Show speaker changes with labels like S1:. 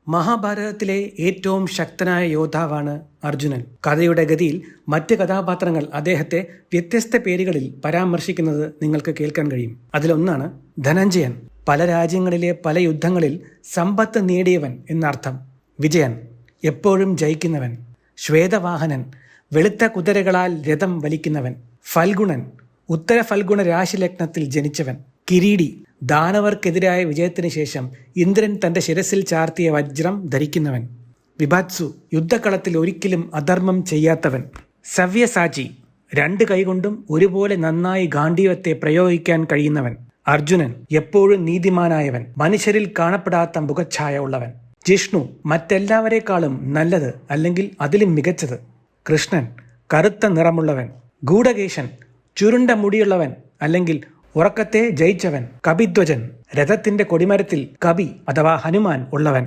S1: മഹാഭാരതത്തിലെ ഏറ്റവും ശക്തനായ യോദ്ധാവാണ് അർജുനൻ. കഥയുടെ ഗതിയിൽ മറ്റ് കഥാപാത്രങ്ങൾ അദ്ദേഹത്തെ വ്യത്യസ്ത പേരുകളിൽ പരാമർശിക്കുന്നത് നിങ്ങൾക്ക് കേൾക്കാൻ കഴിയും. അതിലൊന്നാണ് ധനഞ്ജയൻ. പല രാജ്യങ്ങളിലെ പല യുദ്ധങ്ങളിൽ സമ്പത്ത് നേടിയവൻ എന്നർത്ഥം. വിജയൻ, എപ്പോഴും ജയിക്കുന്നവൻ. ശ്വേതവാഹനൻ, വെളുത്ത കുതിരകളാൽ രഥം വലിക്കുന്നവൻ. ഫൽഗുണൻ, ഉത്തര ഫൽഗുണ രാശിലഗ്നത്തിൽ ജനിച്ചവൻ. കിരീടി, ദാനവർക്കെതിരായ വിജയത്തിന് ശേഷം ഇന്ദ്രൻ തന്റെ ശിരസിൽ ചാർത്തിയ വജ്രം ധരിക്കുന്നവൻ. വിഭത്സു, യുദ്ധക്കളത്തിൽ ഒരിക്കലും അധർമ്മം ചെയ്യാത്തവൻ. സവ്യസാചി, രണ്ട് കൈകൊണ്ടും ഒരുപോലെ നന്നായി ഗാണ്ഡീവത്തെ പ്രയോഗിക്കാൻ കഴിയുന്നവൻ. അർജുനൻ, എപ്പോഴും നീതിമാനായവൻ, മനുഷ്യരിൽ കാണപ്പെടാത്ത മുഖഛായ ഉള്ളവൻ. ജിഷ്ണു, മറ്റെല്ലാവരെക്കാളും നല്ലത് അല്ലെങ്കിൽ അതിലും മികച്ചത്. കൃഷ്ണൻ, കറുത്ത നിറമുള്ളവൻ. ഗൂഢകേശൻ, ചുരുണ്ട മുടിയുള്ളവൻ അല്ലെങ്കിൽ ഉറക്കത്തെ ജയിച്ചവൻ. കപിധ്വജൻ, രഥത്തിന്റെ കൊടിമരത്തിൽ കപി അഥവാ ഹനുമാൻ ഉള്ളവൻ.